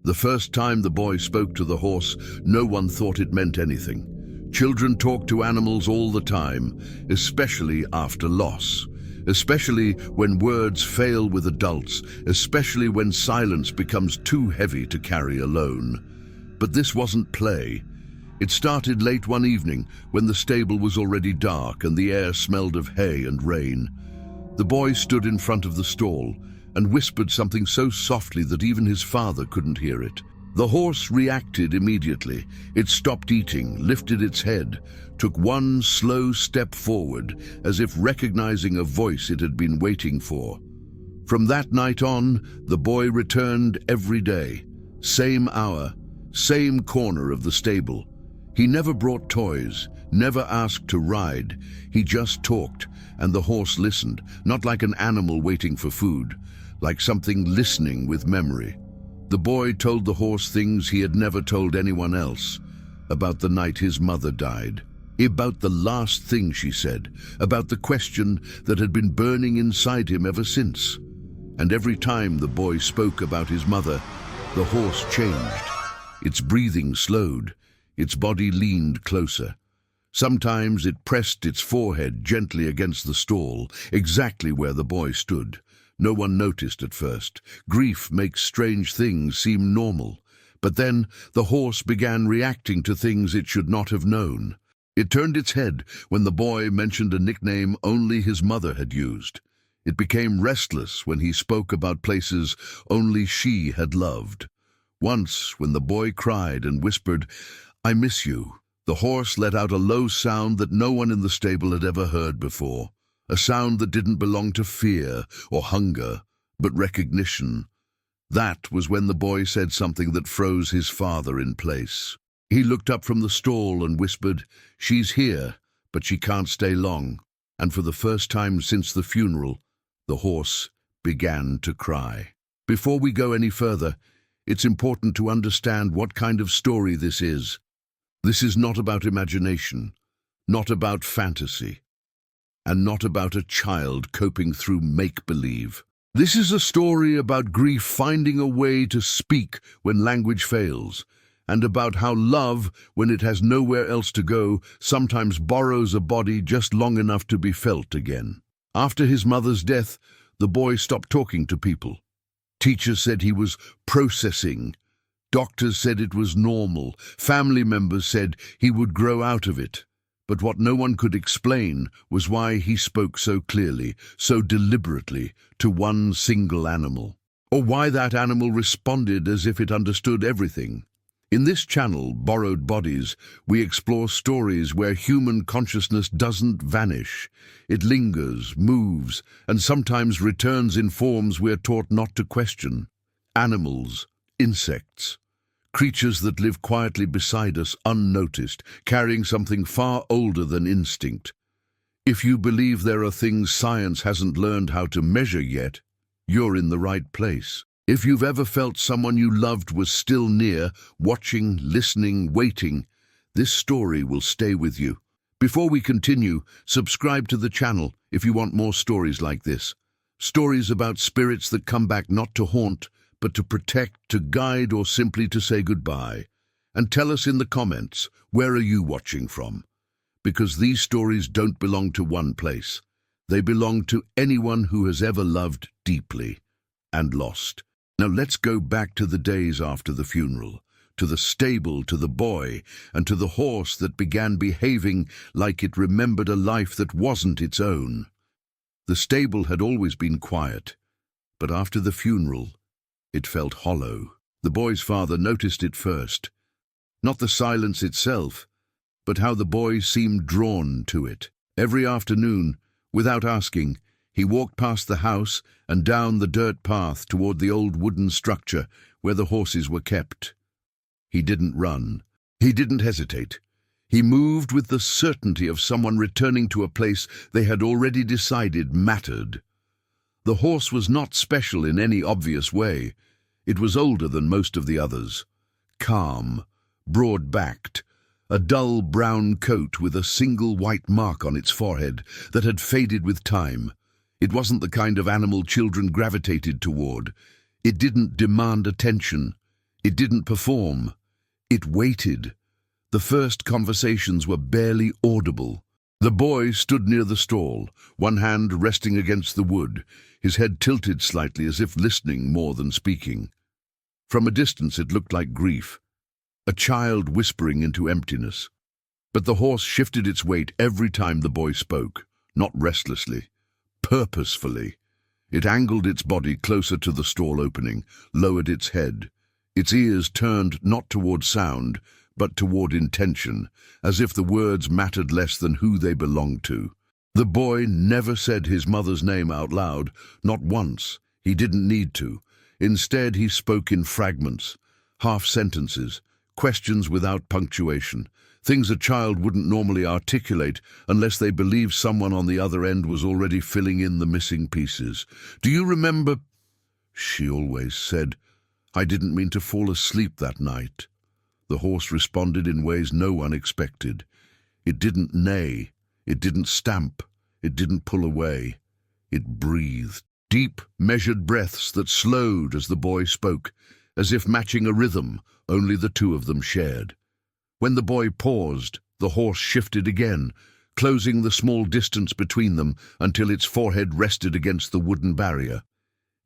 The first time the boy spoke to the horse, no one thought it meant anything. Children talk to animals all the time, especially after loss. Especially when words fail with adults, especially when silence becomes too heavy to carry alone. But this wasn't play. It started late one evening when the stable was already dark and the air smelled of hay and rain. The boy stood in front of the stall and whispered something so softly that even his father couldn't hear it. The horse reacted immediately. It stopped eating, lifted its head, took one slow step forward, as if recognizing a voice it had been waiting for. From that night on, the boy returned every day. Same hour, same corner of the stable. He never brought toys, never asked to ride. He just talked, and the horse listened, not like an animal waiting for food, like something listening with memory. The boy told the horse things he had never told anyone else, about the night his mother died, about the last thing she said, about the question that had been burning inside him ever since. And every time the boy spoke about his mother, the horse changed. Its breathing slowed, its body leaned closer. Sometimes it pressed its forehead gently against the stall, exactly where the boy stood. No one noticed at first. Grief makes strange things seem normal. But then the horse began reacting to things it should not have known. It turned its head when the boy mentioned a nickname only his mother had used. It became restless when he spoke about places only she had loved. Once, when the boy cried and whispered, "I miss you," the horse let out a low sound that no one in the stable had ever heard before. A sound that didn't belong to fear or hunger, but recognition. That was when the boy said something that froze his father in place. He looked up from the stall and whispered, "She's here, but she can't stay long." And for the first time since the funeral, the horse began to cry. Before we go any further, it's important to understand what kind of story this is. This is not about imagination, not about fantasy, and not about a child coping through make-believe. This is a story about grief finding a way to speak when language fails, and about how love, when it has nowhere else to go, sometimes borrows a body just long enough to be felt again. After his mother's death, the boy stopped talking to people. Teachers said he was processing. Doctors said it was normal. Family members said he would grow out of it. But what no one could explain was why he spoke so clearly, so deliberately, to one single animal, or why that animal responded as if it understood everything. In this channel, Borrowed Bodies, we explore stories where human consciousness doesn't vanish. It lingers, moves, and sometimes returns in forms we're taught not to question. Animals, insects, creatures that live quietly beside us unnoticed, carrying something far older than instinct. If you believe there are things science hasn't learned how to measure yet, you're in the right place. If you've ever felt someone you loved was still near, watching, listening, waiting, this story will stay with you. Before we continue, subscribe to the channel if you want more stories like this. Stories about spirits that come back not to haunt, but to protect, to guide, or simply to say goodbye. And tell us in the comments, where are you watching from? Because these stories don't belong to one place. They belong to anyone who has ever loved deeply and lost. Now let's go back to the days after the funeral, to the stable, to the boy, and to the horse that began behaving like it remembered a life that wasn't its own. The stable had always been quiet, but after the funeral, it felt hollow. The boy's father noticed it first. Not the silence itself, but how the boy seemed drawn to it. Every afternoon, without asking, he walked past the house and down the dirt path toward the old wooden structure where the horses were kept. He didn't run. He didn't hesitate. He moved with the certainty of someone returning to a place they had already decided mattered. The horse was not special in any obvious way. It was older than most of the others. Calm, broad-backed, a dull brown coat with a single white mark on its forehead that had faded with time. It wasn't the kind of animal children gravitated toward. It didn't demand attention. It didn't perform. It waited. The first conversations were barely audible. The boy stood near the stall, one hand resting against the wood, his head tilted slightly as if listening more than speaking. From a distance it looked like grief, a child whispering into emptiness. But the horse shifted its weight every time the boy spoke, not restlessly, purposefully. It angled its body closer to the stall opening, lowered its head. Its ears turned not toward sound, but toward intention, as if the words mattered less than who they belonged to. The boy never said his mother's name out loud, not once. He didn't need to. Instead, he spoke in fragments, half-sentences, questions without punctuation, things a child wouldn't normally articulate unless they believed someone on the other end was already filling in the missing pieces. "Do you remember?" She always said, "I didn't mean to fall asleep that night." The horse responded in ways no one expected. It didn't neigh, it didn't stamp, it didn't pull away. It breathed. Deep, measured breaths that slowed as the boy spoke, as if matching a rhythm only the two of them shared. When the boy paused, the horse shifted again, closing the small distance between them until its forehead rested against the wooden barrier.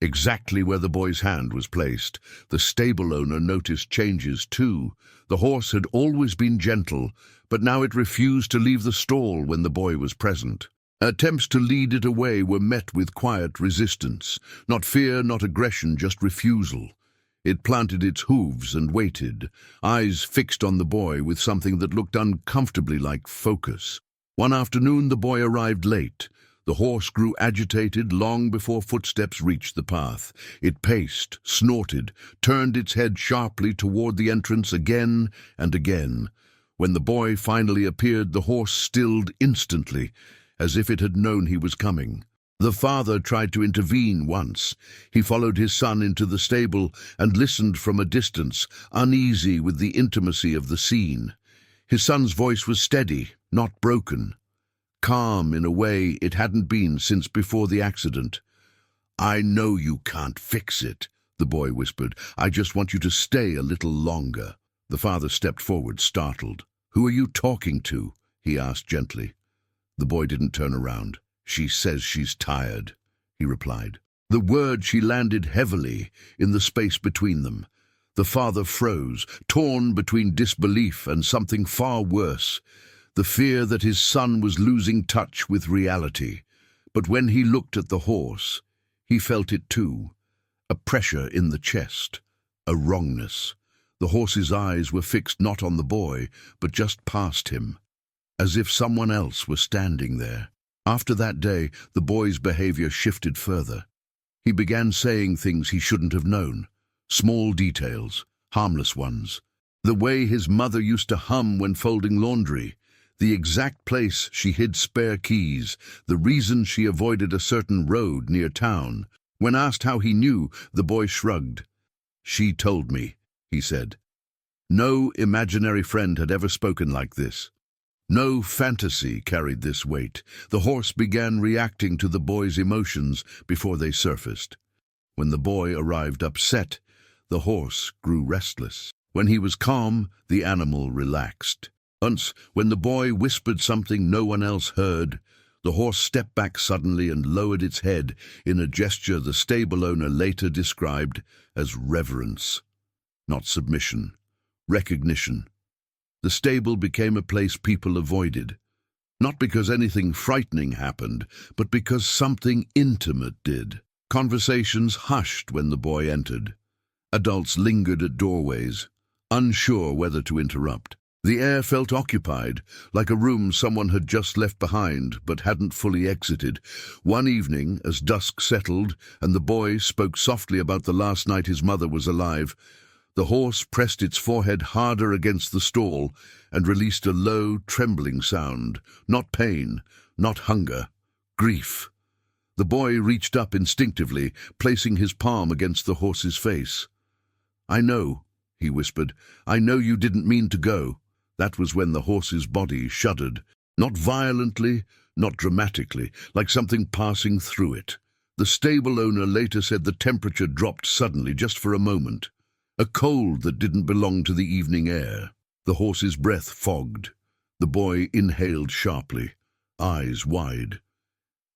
Exactly where the boy's hand was placed. The stable owner noticed changes too. The horse had always been gentle, but now it refused to leave the stall when the boy was present. Attempts to lead it away were met with quiet resistance. Not fear, not aggression, just refusal. It planted its hooves and waited, eyes fixed on the boy with something that looked uncomfortably like focus. One afternoon the boy arrived late. The horse grew agitated long before footsteps reached the path. It paced, snorted, turned its head sharply toward the entrance again and again. When the boy finally appeared, the horse stilled instantly, as if it had known he was coming. The father tried to intervene once. He followed his son into the stable and listened from a distance, uneasy with the intimacy of the scene. His son's voice was steady, not broken. Calm in a way it hadn't been since before the accident. "I know you can't fix it," the boy whispered. "I just want you to stay a little longer." The father stepped forward, startled. "Who are you talking to?" he asked gently. The boy didn't turn around. "She says she's tired," he replied. The word she landed heavily in the space between them. The father froze, torn between disbelief and something far worse. The fear that his son was losing touch with reality. But when he looked at the horse, he felt it too. A pressure in the chest, a wrongness. The horse's eyes were fixed not on the boy, but just past him, as if someone else were standing there. After that day, the boy's behavior shifted further. He began saying things he shouldn't have known. Small details, harmless ones. The way his mother used to hum when folding laundry. The exact place she hid spare keys, the reason she avoided a certain road near town. When asked how he knew, the boy shrugged. "She told me," he said. No imaginary friend had ever spoken like this. No fantasy carried this weight. The horse began reacting to the boy's emotions before they surfaced. When the boy arrived upset, the horse grew restless. When he was calm, the animal relaxed. Once, when the boy whispered something no one else heard, the horse stepped back suddenly and lowered its head in a gesture the stable owner later described as reverence. Not submission, recognition. The stable became a place people avoided, not because anything frightening happened, but because something intimate did. Conversations hushed when the boy entered. Adults lingered at doorways, unsure whether to interrupt. The air felt occupied, like a room someone had just left behind but hadn't fully exited. One evening, as dusk settled and the boy spoke softly about the last night his mother was alive, the horse pressed its forehead harder against the stall and released a low, trembling sound. Not pain, not hunger, grief. The boy reached up instinctively, placing his palm against the horse's face. "I know," he whispered. "I know you didn't mean to go." That was when the horse's body shuddered, not violently, not dramatically, like something passing through it. The stable owner later said the temperature dropped suddenly, just for a moment. a cold that didn't belong to the evening air. The horse's breath fogged. The boy inhaled sharply, eyes wide.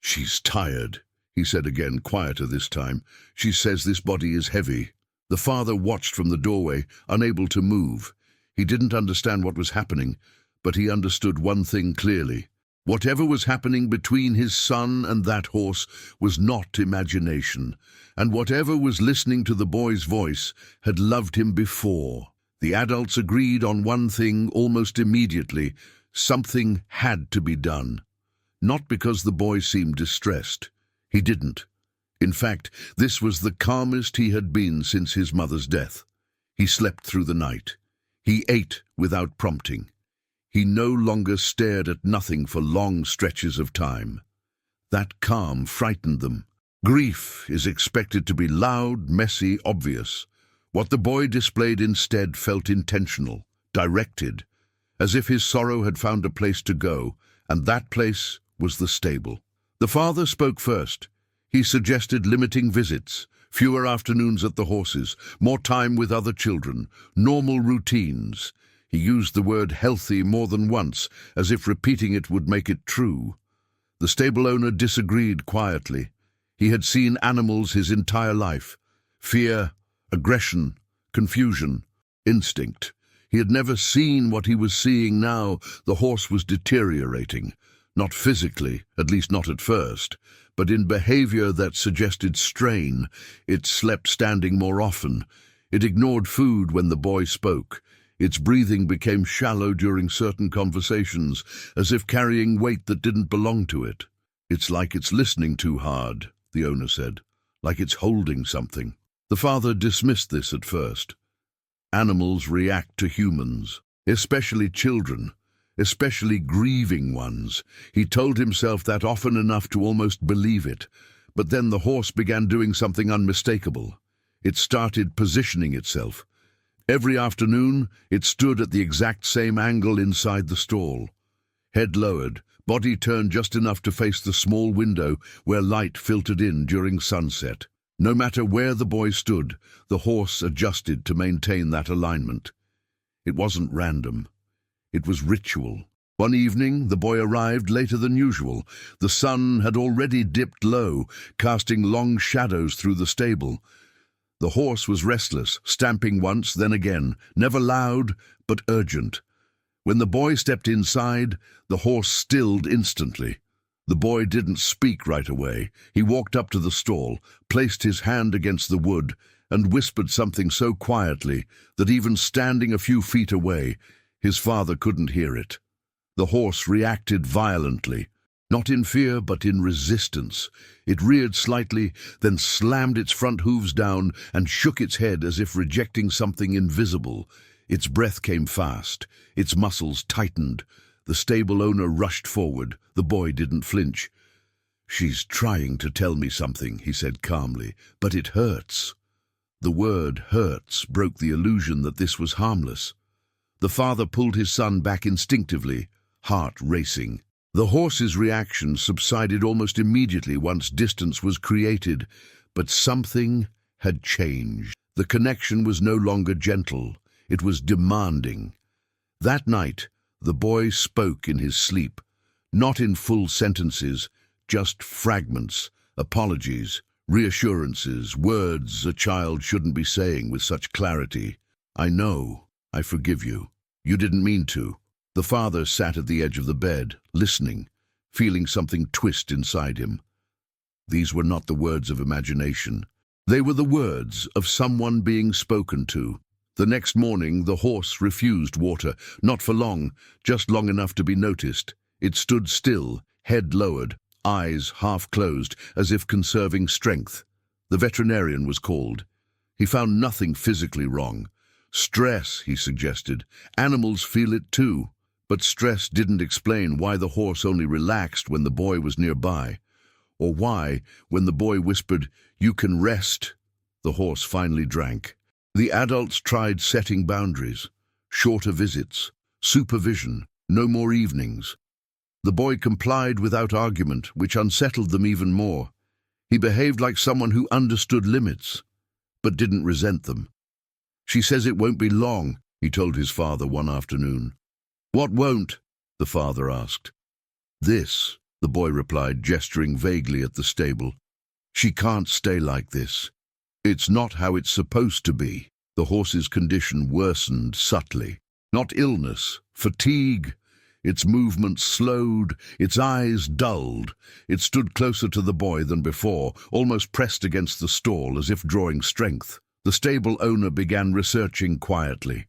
"She's tired," he said again, quieter this time. "She says this body is heavy." The father watched from the doorway, unable to move. He didn't understand what was happening, but he understood one thing clearly. Whatever was happening between his son and that horse was not imagination, and whatever was listening to the boy's voice had loved him before. The adults agreed on one thing almost immediately: something had to be done. Not because the boy seemed distressed. He didn't. In fact, this was the calmest he had been since his mother's death. He slept through the night. He ate without prompting. He no longer stared at nothing for long stretches of time. That calm frightened them. Grief is expected to be loud, messy, obvious. What the boy displayed instead felt intentional, directed, as if his sorrow had found a place to go, and that place was the stable. The father spoke first. He suggested limiting visits, fewer afternoons at the horses, more time with other children, normal routines. He used the word healthy more than once, as if repeating it would make it true. The stable owner disagreed quietly. He had seen animals his entire life. Fear, aggression, confusion, instinct. He had never seen what he was seeing now. The horse was deteriorating. Not physically, at least not at first, but in behavior that suggested strain. It slept standing more often. It ignored food when the boy spoke. Its breathing became shallow during certain conversations, as if carrying weight that didn't belong to it. "It's like it's listening too hard," the owner said, "like it's holding something." The father dismissed this at first. Animals react to humans, especially children, especially grieving ones. He told himself that often enough to almost believe it. But then the horse began doing something unmistakable. It started positioning itself. Every afternoon, it stood at the exact same angle inside the stall. Head lowered, body turned just enough to face the small window where light filtered in during sunset. No matter where the boy stood, the horse adjusted to maintain that alignment. It wasn't random. It was ritual. One evening, the boy arrived later than usual. The sun had already dipped low, casting long shadows through the stable. The horse was restless, stamping once, then again, never loud, but urgent. When the boy stepped inside, the horse stilled instantly. The boy didn't speak right away. He walked up to the stall, placed his hand against the wood, and whispered something so quietly that even standing a few feet away, his father couldn't hear it. The horse reacted violently, not in fear but in resistance. It reared slightly, then slammed its front hooves down and shook its head as if rejecting something invisible. Its breath came fast. Its muscles tightened. The stable owner rushed forward. The boy didn't flinch. "She's trying to tell me something," he said calmly, "but it hurts." The word hurts broke the illusion that this was harmless. The father pulled his son back instinctively, heart racing. The horse's reaction subsided almost immediately once distance was created, but something had changed. The connection was no longer gentle. It was demanding. That night, the boy spoke in his sleep, not in full sentences, just fragments, apologies, reassurances, words a child shouldn't be saying with such clarity. "I know. I forgive you. You didn't mean to." The father sat at the edge of the bed, listening, feeling something twist inside him. These were not the words of imagination. They were the words of someone being spoken to. The next morning, the horse refused water, not for long, just long enough to be noticed. It stood still, head lowered, eyes half closed, as if conserving strength. The veterinarian was called. He found nothing physically wrong. Stress, he suggested. Animals feel it too. But stress didn't explain why the horse only relaxed when the boy was nearby, or why, when the boy whispered, "You can rest," the horse finally drank. The adults tried setting boundaries, shorter visits, supervision, no more evenings. The boy complied without argument, which unsettled them even more. He behaved like someone who understood limits, but didn't resent them. "She says it won't be long," he told his father one afternoon. "What won't?" the father asked. "This," the boy replied, gesturing vaguely at the stable. "She can't stay like this. It's not how it's supposed to be." The horse's condition worsened subtly. Not illness, fatigue. Its movements slowed, its eyes dulled. It stood closer to the boy than before, almost pressed against the stall as if drawing strength. The stable owner began researching quietly.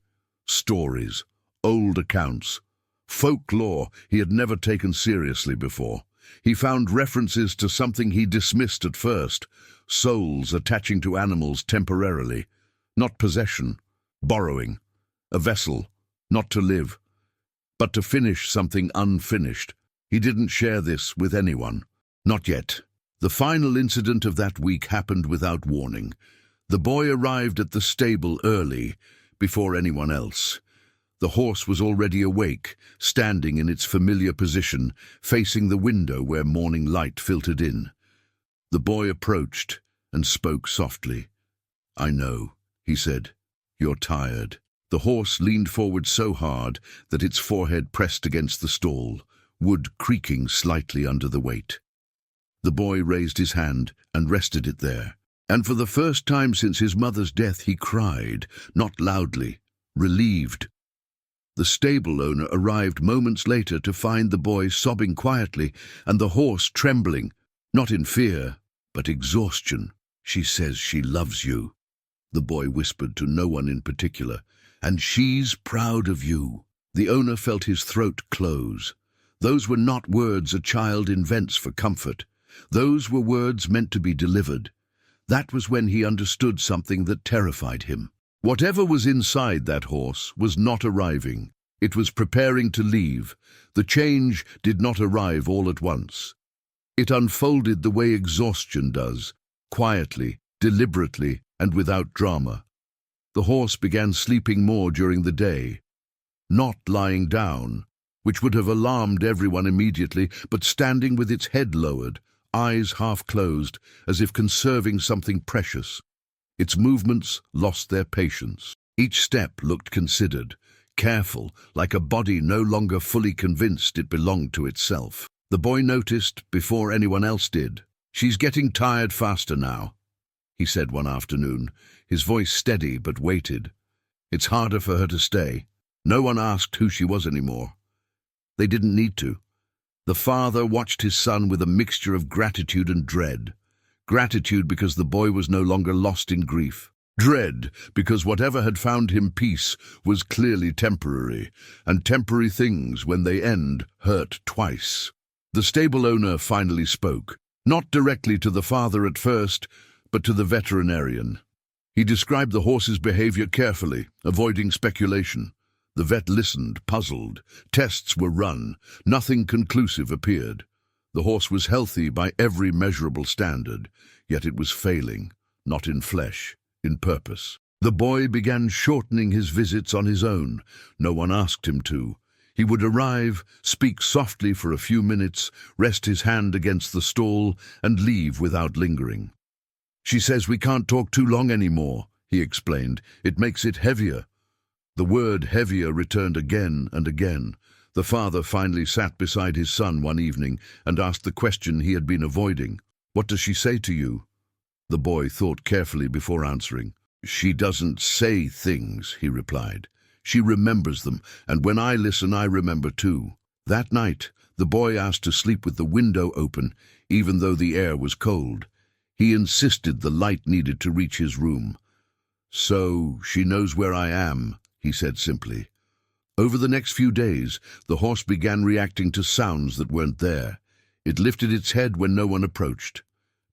Stories, old accounts, folklore he had never taken seriously before. He found references to something he dismissed at first, souls attaching to animals temporarily. Not possession, borrowing, a vessel, not to live, but to finish something unfinished. He didn't share this with anyone. Not yet. The final incident of that week happened without warning. The boy arrived at the stable early, before anyone else. The horse was already awake, standing in its familiar position, facing the window where morning light filtered in. The boy approached and spoke softly. "I know," he said. "You're tired." The horse leaned forward so hard that its forehead pressed against the stall, wood creaking slightly under the weight. The boy raised his hand and rested it there. And for the first time since his mother's death he cried, not loudly, relieved. The stable owner arrived moments later to find the boy sobbing quietly and the horse trembling, not in fear, but exhaustion. "She says she loves you," the boy whispered to no one in particular, "and she's proud of you." The owner felt his throat close. Those were not words a child invents for comfort. Those were words meant to be delivered. That was when he understood something that terrified him. Whatever was inside that horse was not arriving. It was preparing to leave. The change did not arrive all at once. It unfolded the way exhaustion does, quietly, deliberately, and without drama. The horse began sleeping more during the day, not lying down, which would have alarmed everyone immediately, but standing with its head lowered, eyes half closed, as if conserving something precious. Its movements lost their patience. Each step looked considered, careful, like a body no longer fully convinced it belonged to itself. The boy noticed before anyone else did. "She's getting tired faster now," he said one afternoon, his voice steady but weighted. "It's harder for her to stay." No one asked who she was anymore. They didn't need to. The father watched his son with a mixture of gratitude and dread. Gratitude because the boy was no longer lost in grief. Dread because whatever had found him peace was clearly temporary, and temporary things, when they end, hurt twice. The stable owner finally spoke, not directly to the father at first, but to the veterinarian. He described the horse's behavior carefully, avoiding speculation. The vet listened, puzzled. Tests were run. Nothing conclusive appeared. The horse was healthy by every measurable standard, yet it was failing, not in flesh, in purpose. The boy began shortening his visits on his own. No one asked him to. He would arrive, speak softly for a few minutes, rest his hand against the stall, and leave without lingering. "She says we can't talk too long anymore," he explained. "It makes it heavier." The word heavier returned again and again. The father finally sat beside his son one evening and asked the question he had been avoiding. "What does she say to you?" The boy thought carefully before answering. "She doesn't say things," he replied. "She remembers them, and when I listen, I remember too." That night, the boy asked to sleep with the window open, even though the air was cold. He insisted the light needed to reach his room. "So she knows where I am," he said simply. Over the next few days, the horse began reacting to sounds that weren't there. It lifted its head when no one approached,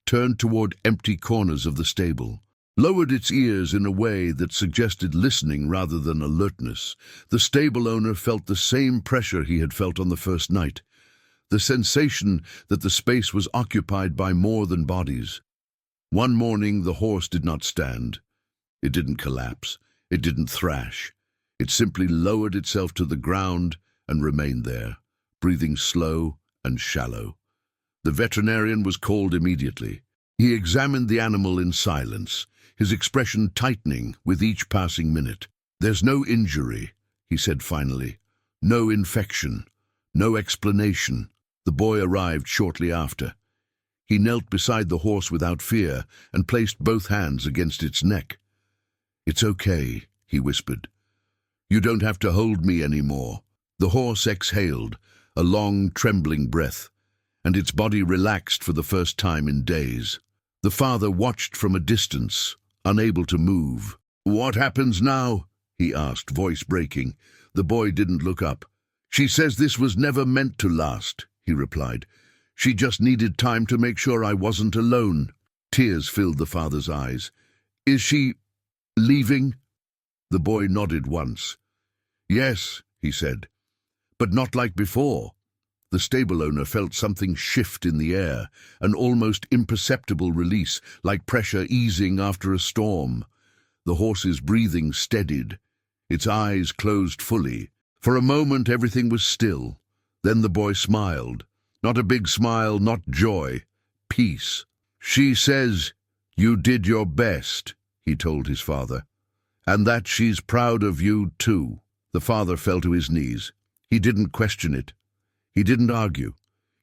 turned toward empty corners of the stable, lowered its ears in a way that suggested listening rather than alertness. The stable owner felt the same pressure he had felt on the first night, the sensation that the space was occupied by more than bodies. One morning, the horse did not stand. It didn't collapse. It didn't thrash. It simply lowered itself to the ground and remained there, breathing slow and shallow. The veterinarian was called immediately. He examined the animal in silence, his expression tightening with each passing minute. "There's no injury," he said finally. "No infection. No explanation." The boy arrived shortly after. He knelt beside the horse without fear and placed both hands against its neck. "It's okay," he whispered. "You don't have to hold me anymore." The horse exhaled, a long, trembling breath, and its body relaxed for the first time in days. The father watched from a distance, unable to move. "What happens now?" he asked, voice breaking. The boy didn't look up. "She says this was never meant to last," he replied. "She just needed time to make sure I wasn't alone." Tears filled the father's eyes. "Is she leaving?" The boy nodded once. "Yes," he said, "but not like before." The stable owner felt something shift in the air, an almost imperceptible release, like pressure easing after a storm. The horse's breathing steadied. Its eyes closed fully. For a moment everything was still. Then the boy smiled. Not a big smile, not joy. Peace. "She says you did your best," he told his father, "and that she's proud of you too." The father fell to his knees. He didn't question it. He didn't argue.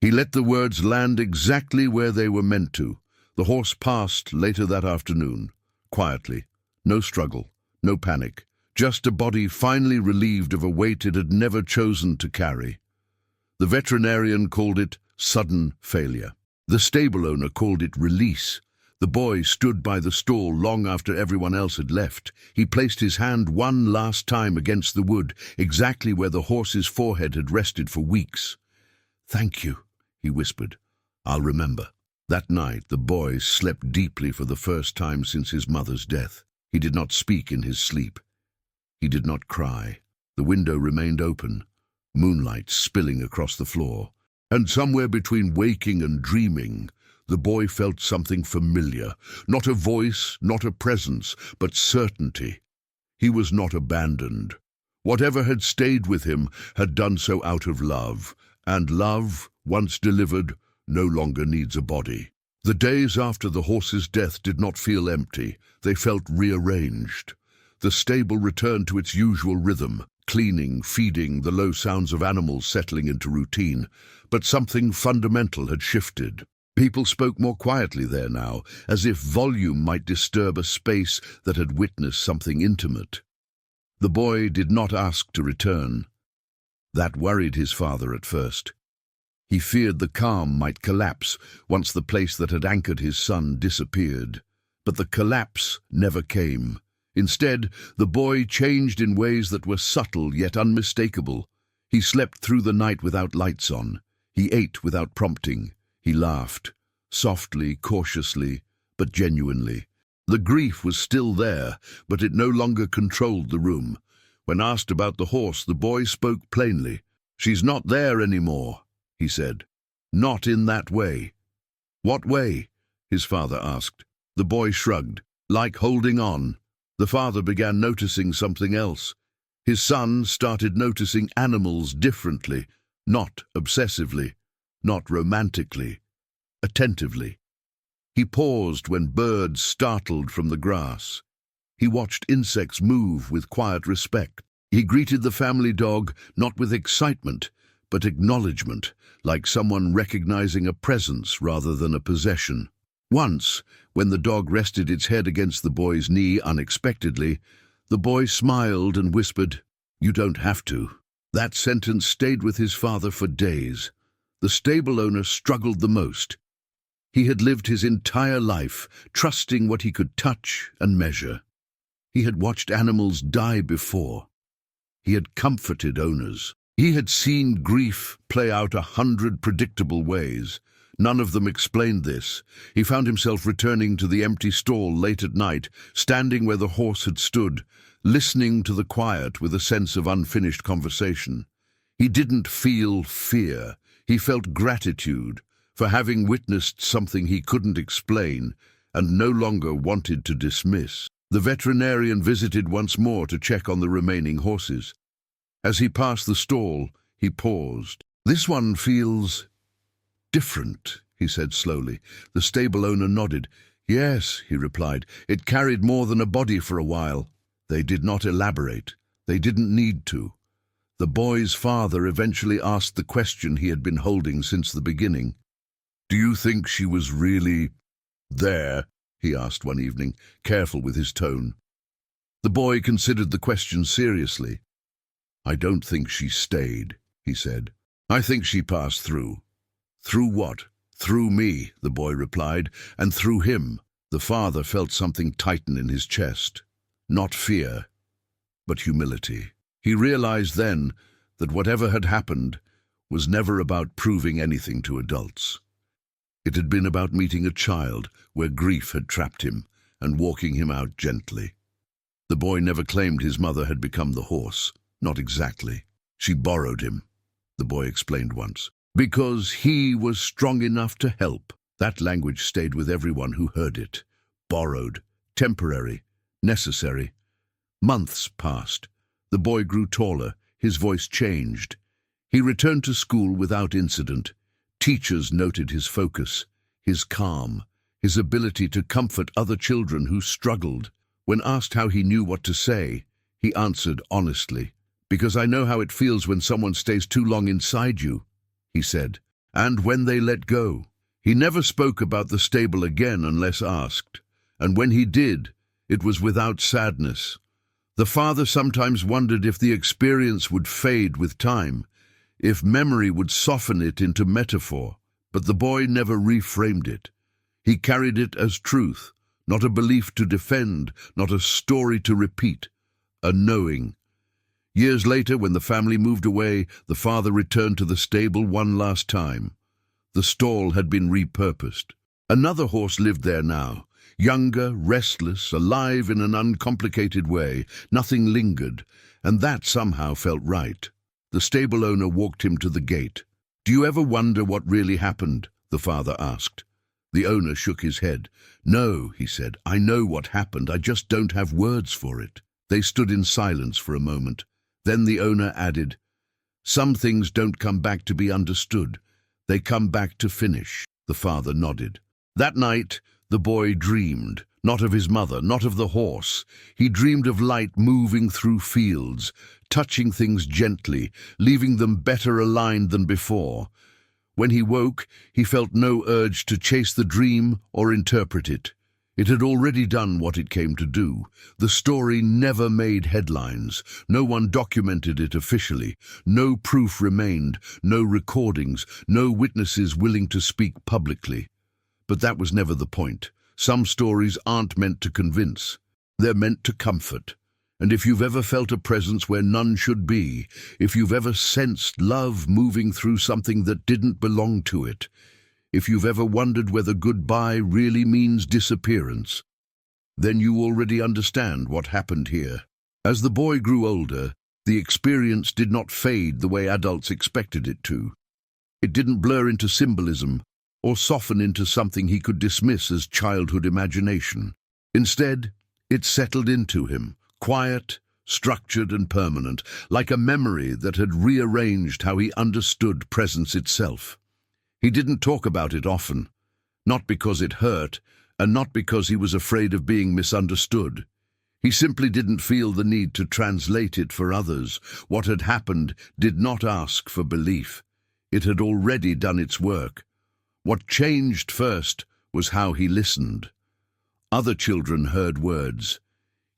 He let the words land exactly where they were meant to. The horse passed later that afternoon, quietly. No struggle, no panic, just a body finally relieved of a weight it had never chosen to carry. The veterinarian called it sudden failure. The stable owner called it release. The boy stood by the stall long after everyone else had left. He placed his hand one last time against the wood, exactly where the horse's forehead had rested for weeks. "Thank you," he whispered. "I'll remember." That night the boy slept deeply for the first time since his mother's death. He did not speak in his sleep. He did not cry. The window remained open, moonlight spilling across the floor. And somewhere between waking and dreaming, the boy felt something familiar. Not a voice, not a presence, but certainty. He was not abandoned. Whatever had stayed with him had done so out of love, and love, once delivered, no longer needs a body. The days after the horse's death did not feel empty. They felt rearranged. The stable returned to its usual rhythm, cleaning, feeding, the low sounds of animals settling into routine. But something fundamental had shifted. People spoke more quietly there now, as if volume might disturb a space that had witnessed something intimate. The boy did not ask to return. That worried his father at first. He feared the calm might collapse once the place that had anchored his son disappeared. But the collapse never came. Instead, the boy changed in ways that were subtle yet unmistakable. He slept through the night without lights on. He ate without prompting. He laughed, softly, cautiously, but genuinely. The grief was still there, but it no longer controlled the room. When asked about the horse, the boy spoke plainly. "She's not there anymore," he said. "Not in that way." "What way?" his father asked. The boy shrugged. "Like holding on." The father began noticing something else. His son started noticing animals differently, not obsessively, not romantically, attentively. He paused when birds startled from the grass. He watched insects move with quiet respect. He greeted the family dog not with excitement, but acknowledgement, like someone recognizing a presence rather than a possession. Once, when the dog rested its head against the boy's knee unexpectedly, the boy smiled and whispered, "You don't have to." That sentence stayed with his father for days. The stable owner struggled the most. He had lived his entire life trusting what he could touch and measure. He had watched animals die before. He had comforted owners. He had seen grief play out 100 predictable ways. None of them explained this. He found himself returning to the empty stall late at night, standing where the horse had stood, listening to the quiet with a sense of unfinished conversation. He didn't feel fear. He felt gratitude for having witnessed something he couldn't explain and no longer wanted to dismiss. The veterinarian visited once more to check on the remaining horses. As he passed the stall, he paused. "This one feels different," he said slowly. The stable owner nodded. Yes, he replied. It carried more than a body for a while. They did not elaborate. They didn't need to. The boy's father eventually asked the question he had been holding since the beginning. "Do you think she was really there?" he asked one evening, careful with his tone. The boy considered the question seriously. "I don't think she stayed," he said. "I think she passed through." "Through what?" "Through me," the boy replied, "and through him." The father felt something tighten in his chest. Not fear, but humility. He realized then that whatever had happened was never about proving anything to adults. It had been about meeting a child where grief had trapped him and walking him out gently. The boy never claimed his mother had become the horse. Not exactly. She borrowed him, the boy explained once, because he was strong enough to help. That language stayed with everyone who heard it. Borrowed, temporary, necessary. Months passed. The boy grew taller. His voice changed. He returned to school without incident. Teachers noted his focus, his calm, his ability to comfort other children who struggled. When asked how he knew what to say, he answered honestly, "Because I know how it feels when someone stays too long inside you," he said, "and when they let go." He never spoke about the stable again unless asked, and when he did, it was without sadness. The father sometimes wondered if the experience would fade with time, if memory would soften it into metaphor, but the boy never reframed it. He carried it as truth, not a belief to defend, not a story to repeat, a knowing. Years later, when the family moved away, the father returned to the stable one last time. The stall had been repurposed. Another horse lived there now, younger, restless, alive in an uncomplicated way. Nothing lingered, and that somehow felt right. The stable owner walked him to the gate. "Do you ever wonder what really happened?" the father asked. The owner shook his head. "No," he said, "I know what happened, I just don't have words for it." They stood in silence for a moment. Then the owner added, "Some things don't come back to be understood. They come back to finish." The father nodded. That night, the boy dreamed, not of his mother, not of the horse. He dreamed of light moving through fields, touching things gently, leaving them better aligned than before. When he woke, he felt no urge to chase the dream or interpret it. It had already done what it came to do. The story never made headlines. No one documented it officially. No proof remained, no recordings, no witnesses willing to speak publicly. But that was never the point. Some stories aren't meant to convince. They're meant to comfort. And if you've ever felt a presence where none should be, if you've ever sensed love moving through something that didn't belong to it, if you've ever wondered whether goodbye really means disappearance, then you already understand what happened here. As the boy grew older, the experience did not fade the way adults expected it to. It didn't blur into symbolism or soften into something he could dismiss as childhood imagination. Instead, it settled into him, quiet, structured and permanent, like a memory that had rearranged how he understood presence itself. He didn't talk about it often, not because it hurt, and not because he was afraid of being misunderstood. He simply didn't feel the need to translate it for others. What had happened did not ask for belief. It had already done its work. What changed first was how he listened. Other children heard words.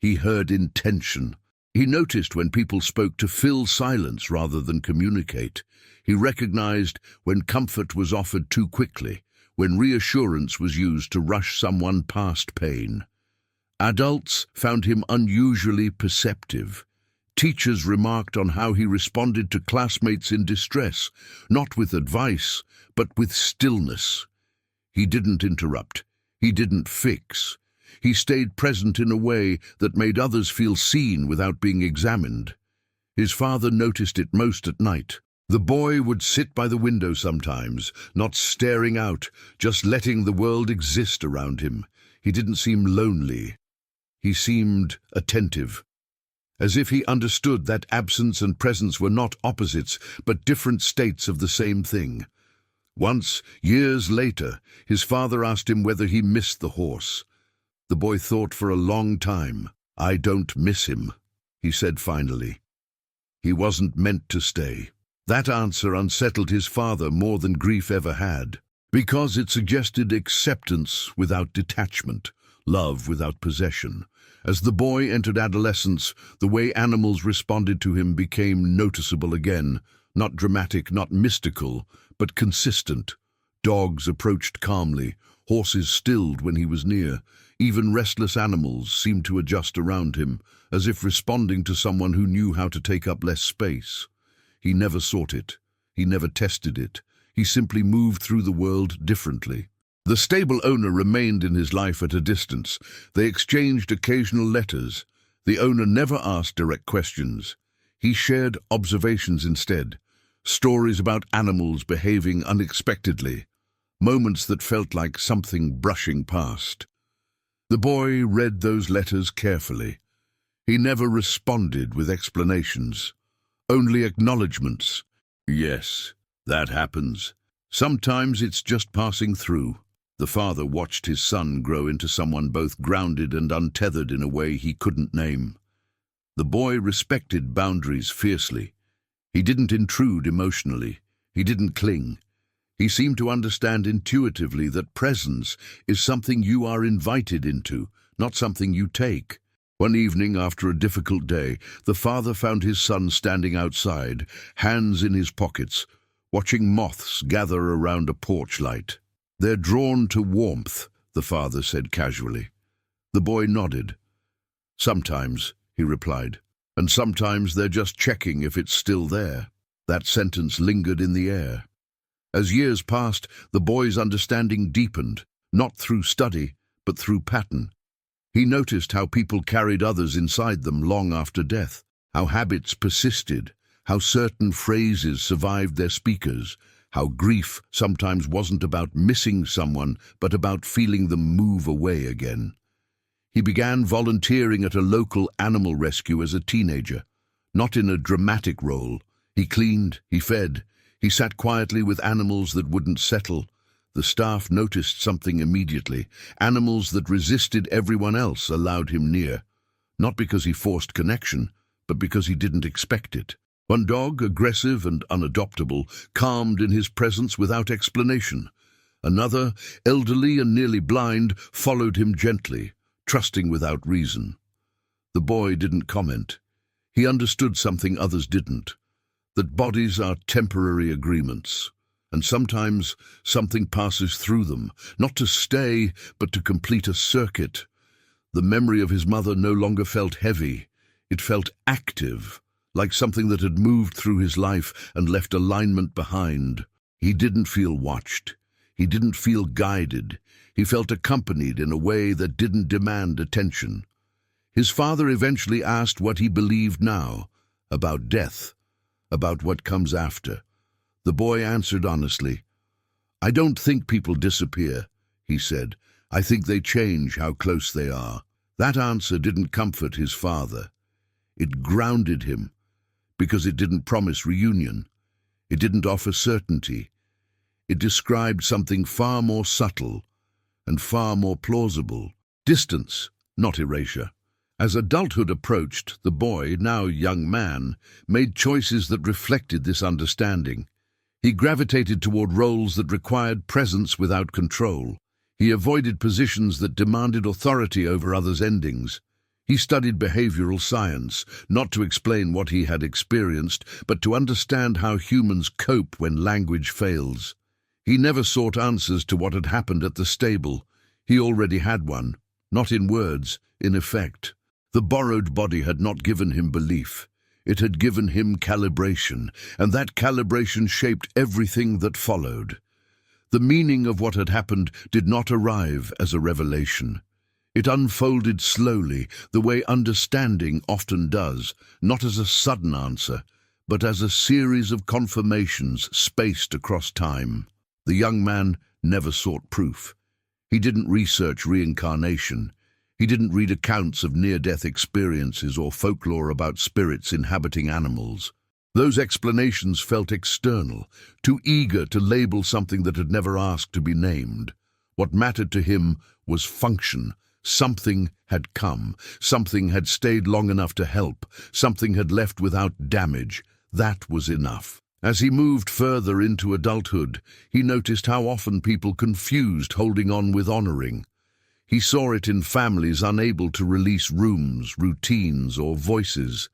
He heard intention. He noticed when people spoke to fill silence rather than communicate. He recognized when comfort was offered too quickly, when reassurance was used to rush someone past pain. Adults found him unusually perceptive. Teachers remarked on how he responded to classmates in distress, not with advice, but with stillness. He didn't interrupt. He didn't fix. He stayed present in a way that made others feel seen without being examined. His father noticed it most at night. The boy would sit by the window sometimes, not staring out, just letting the world exist around him. He didn't seem lonely. He seemed attentive, as if he understood that absence and presence were not opposites, but different states of the same thing. Once, years later, his father asked him whether he missed the horse. The boy thought for a long time. "I don't miss him," he said finally. "He wasn't meant to stay." That answer unsettled his father more than grief ever had, because it suggested acceptance without detachment, love without possession. As the boy entered adolescence, the way animals responded to him became noticeable again, not dramatic, not mystical, but consistent. Dogs approached calmly, horses stilled when he was near. Even restless animals seemed to adjust around him, as if responding to someone who knew how to take up less space. He never sought it. He never tested it. He simply moved through the world differently. The stable owner remained in his life at a distance. They exchanged occasional letters. The owner never asked direct questions. He shared observations instead, stories about animals behaving unexpectedly, moments that felt like something brushing past. The boy read those letters carefully. He never responded with explanations, only acknowledgments. "Yes, that happens. Sometimes it's just passing through." The father watched his son grow into someone both grounded and untethered in a way he couldn't name. The boy respected boundaries fiercely. He didn't intrude emotionally. He didn't cling. He seemed to understand intuitively that presence is something you are invited into, not something you take. One evening, after a difficult day, the father found his son standing outside, hands in his pockets, watching moths gather around a porch light. "They're drawn to warmth," the father said casually. The boy nodded. "Sometimes," he replied, "and sometimes they're just checking if it's still there." That sentence lingered in the air. As years passed, the boy's understanding deepened, not through study, but through pattern. He noticed how people carried others inside them long after death, how habits persisted, how certain phrases survived their speakers, how grief sometimes wasn't about missing someone, but about feeling them move away again. He began volunteering at a local animal rescue as a teenager, not in a dramatic role. He cleaned, he fed, he sat quietly with animals that wouldn't settle. The staff noticed something immediately. Animals that resisted everyone else allowed him near, not because he forced connection, but because he didn't expect it. One dog, aggressive and unadoptable, calmed in his presence without explanation. Another, elderly and nearly blind, followed him gently, trusting without reason. The boy didn't comment. He understood something others didn't, that bodies are temporary agreements, and sometimes something passes through them, not to stay, but to complete a circuit. The memory of his mother no longer felt heavy. It felt active, like something that had moved through his life and left alignment behind. He didn't feel watched. He didn't feel guided. He felt accompanied in a way that didn't demand attention. His father eventually asked what he believed now, about death, about what comes after. The boy answered honestly. "I don't think people disappear," he said. "I think they change how close they are." That answer didn't comfort his father. It grounded him, because it didn't promise reunion. It didn't offer certainty. It described something far more subtle and far more plausible. Distance, not erasure. As adulthood approached, the boy, now young man, made choices that reflected this understanding. He gravitated toward roles that required presence without control. He avoided positions that demanded authority over others' endings. He studied behavioral science, not to explain what he had experienced, but to understand how humans cope when language fails. He never sought answers to what had happened at the stable. He already had one, not in words, in effect. The borrowed body had not given him belief. It had given him calibration, and that calibration shaped everything that followed. The meaning of what had happened did not arrive as a revelation. It unfolded slowly, the way understanding often does, not as a sudden answer, but as a series of confirmations spaced across time. The young man never sought proof. He didn't research reincarnation. He didn't read accounts of near-death experiences or folklore about spirits inhabiting animals. Those explanations felt external, too eager to label something that had never asked to be named. What mattered to him was function. Something had come, something had stayed long enough to help, something had left without damage. That was enough. As he moved further into adulthood, he noticed how often people confused holding on with honoring. He saw it in families unable to release rooms, routines, or voices.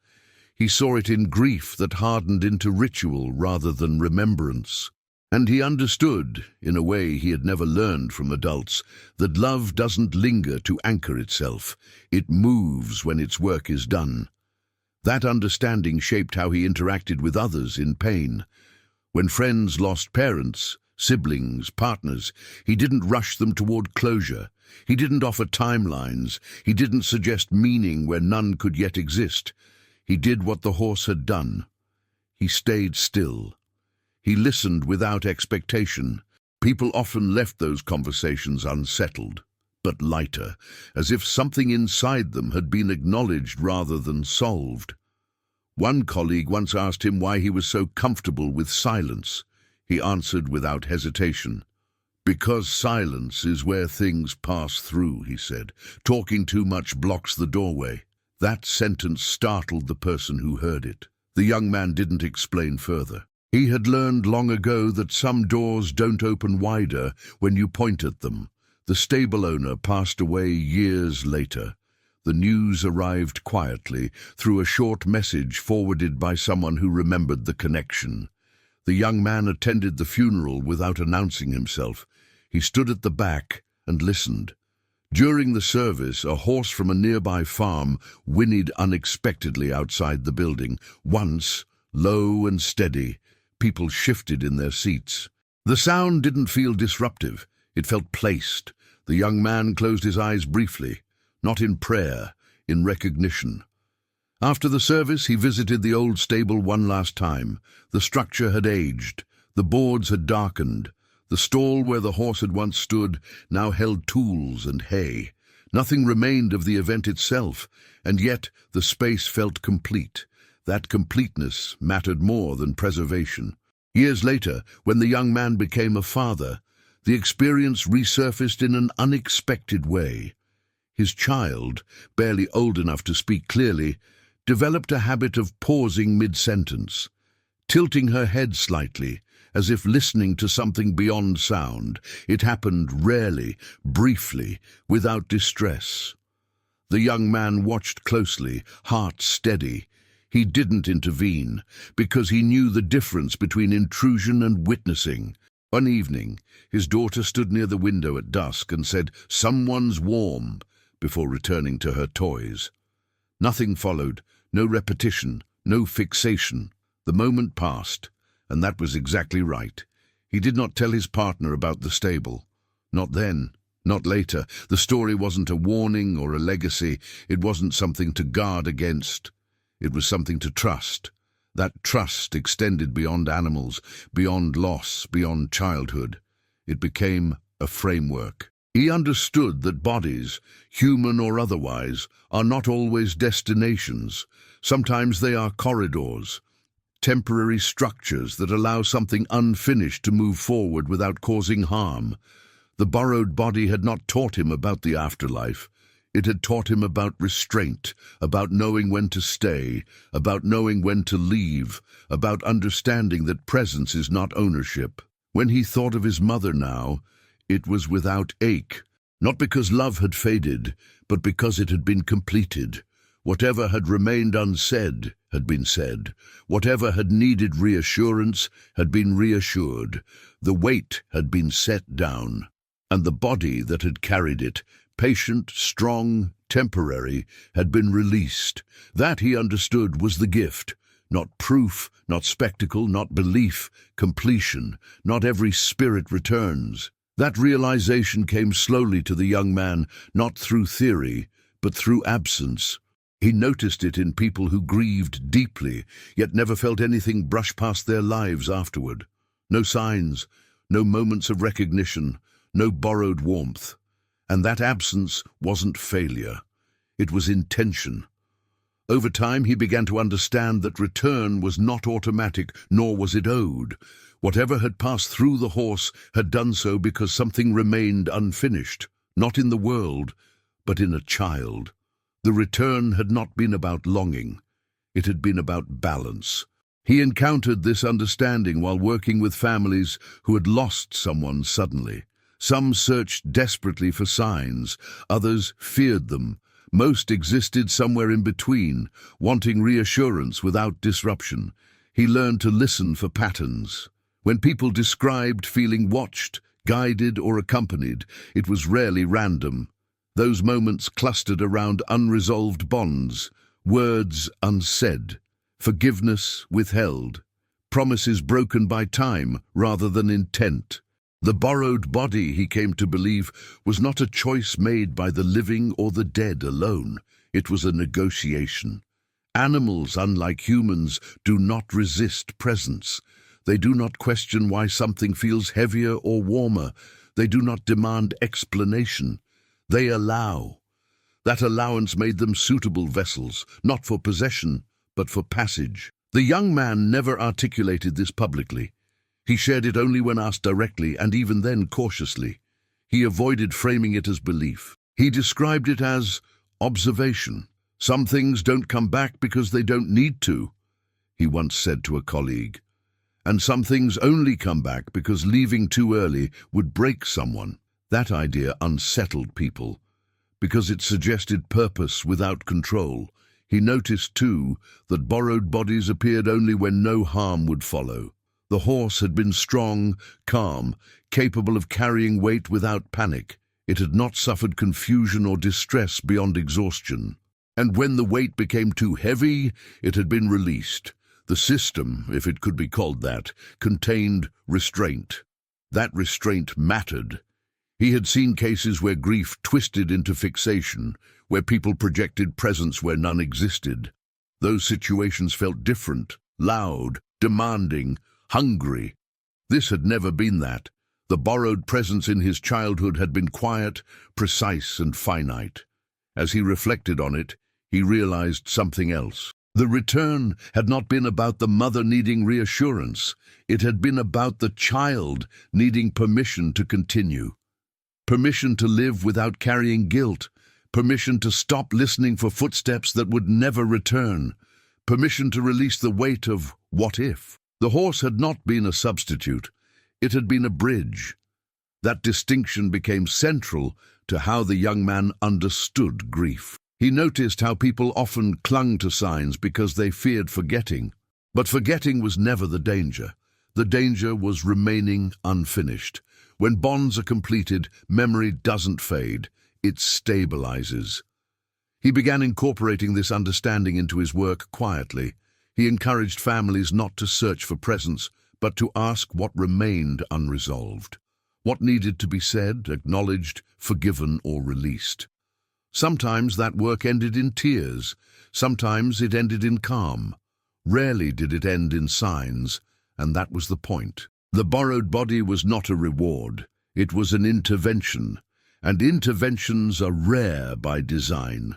He saw it in grief that hardened into ritual rather than remembrance. And he understood, in a way he had never learned from adults, that love doesn't linger to anchor itself. It moves when its work is done. That understanding shaped how he interacted with others in pain. When friends lost parents, siblings, partners, he didn't rush them toward closure. He didn't offer timelines. He didn't suggest meaning where none could yet exist. He did what the horse had done. He stayed still. He listened without expectation. People often left those conversations unsettled, but lighter, as if something inside them had been acknowledged rather than solved. One colleague once asked him why he was so comfortable with silence. He answered without hesitation. "Because silence is where things pass through," he said. "Talking too much blocks the doorway." That sentence startled the person who heard it. The young man didn't explain further. He had learned long ago that some doors don't open wider when you point at them. The stable owner passed away years later. The news arrived quietly through a short message forwarded by someone who remembered the connection. The young man attended the funeral without announcing himself. He stood at the back and listened. During the service, a horse from a nearby farm whinnied unexpectedly outside the building. Once, low and steady, people shifted in their seats. The sound didn't feel disruptive. It felt placed. The young man closed his eyes briefly, not in prayer, in recognition. After the service, he visited the old stable one last time. The structure had aged. The boards had darkened. The stall where the horse had once stood now held tools and hay. Nothing remained of the event itself, and yet the space felt complete. That completeness mattered more than preservation. Years later, when the young man became a father, the experience resurfaced in an unexpected way. His child, barely old enough to speak clearly, developed a habit of pausing mid-sentence, tilting her head slightly, as if listening to something beyond sound. It happened rarely, briefly, without distress. The young man watched closely, heart steady. He didn't intervene, because he knew the difference between intrusion and witnessing. One evening, his daughter stood near the window at dusk and said, "Someone's warm," before returning to her toys. Nothing followed, no repetition, no fixation. The moment passed, and that was exactly right. He did not tell his partner about the stable. Not then, not later. The story wasn't a warning or a legacy. It wasn't something to guard against. It was something to trust. That trust extended beyond animals, beyond loss, beyond childhood. It became a framework. He understood that bodies, human or otherwise, are not always destinations. Sometimes they are corridors, temporary structures that allow something unfinished to move forward without causing harm. The borrowed body had not taught him about the afterlife. It had taught him about restraint, about knowing when to stay, about knowing when to leave, about understanding that presence is not ownership. When he thought of his mother now, it was without ache, not because love had faded, but because it had been completed. Whatever had remained unsaid had been said. Whatever had needed reassurance had been reassured. The weight had been set down, and the body that had carried it, patient, strong, temporary, had been released. That, he understood, was the gift. Not proof, not spectacle, not belief, completion. Not every spirit returns. That realization came slowly to the young man, not through theory, but through absence. He noticed it in people who grieved deeply, yet never felt anything brush past their lives afterward. No signs, no moments of recognition, no borrowed warmth. And that absence wasn't failure. It was intention. Over time, he began to understand that return was not automatic, nor was it owed. Whatever had passed through the horse had done so because something remained unfinished, not in the world, but in a child. The return had not been about longing. It had been about balance. He encountered this understanding while working with families who had lost someone suddenly. Some searched desperately for signs, others feared them. Most existed somewhere in between, wanting reassurance without disruption. He learned to listen for patterns. When people described feeling watched, guided, or accompanied, it was rarely random. Those moments clustered around unresolved bonds, words unsaid, forgiveness withheld, promises broken by time rather than intent. The borrowed body, he came to believe, was not a choice made by the living or the dead alone. It was a negotiation. Animals, unlike humans, do not resist presence. They do not question why something feels heavier or warmer. They do not demand explanation. They allow. That allowance made them suitable vessels, not for possession, but for passage. The young man never articulated this publicly. He shared it only when asked directly, and even then cautiously. He avoided framing it as belief. He described it as observation. Some things don't come back because they don't need to, he once said to a colleague. And some things only come back because leaving too early would break someone. That idea unsettled people, because it suggested purpose without control. He noticed, too, that borrowed bodies appeared only when no harm would follow. The horse had been strong, calm, capable of carrying weight without panic. It had not suffered confusion or distress beyond exhaustion. And when the weight became too heavy, it had been released. The system, if it could be called that, contained restraint. That restraint mattered. He had seen cases where grief twisted into fixation, where people projected presence where none existed. Those situations felt different, loud, demanding, hungry. This had never been that. The borrowed presence in his childhood had been quiet, precise, and finite. As he reflected on it, he realized something else. The return had not been about the mother needing reassurance. It had been about the child needing permission to continue. Permission to live without carrying guilt. Permission to stop listening for footsteps that would never return. Permission to release the weight of what if. The horse had not been a substitute. It had been a bridge. That distinction became central to how the young man understood grief. He noticed how people often clung to signs because they feared forgetting. But forgetting was never the danger. The danger was remaining unfinished. When bonds are completed, memory doesn't fade. It stabilizes. He began incorporating this understanding into his work quietly. He encouraged families not to search for presence, but to ask what remained unresolved. What needed to be said, acknowledged, forgiven, or released. Sometimes that work ended in tears. Sometimes it ended in calm. Rarely did it end in signs, and that was the point. The borrowed body was not a reward. It was an intervention, and interventions are rare by design.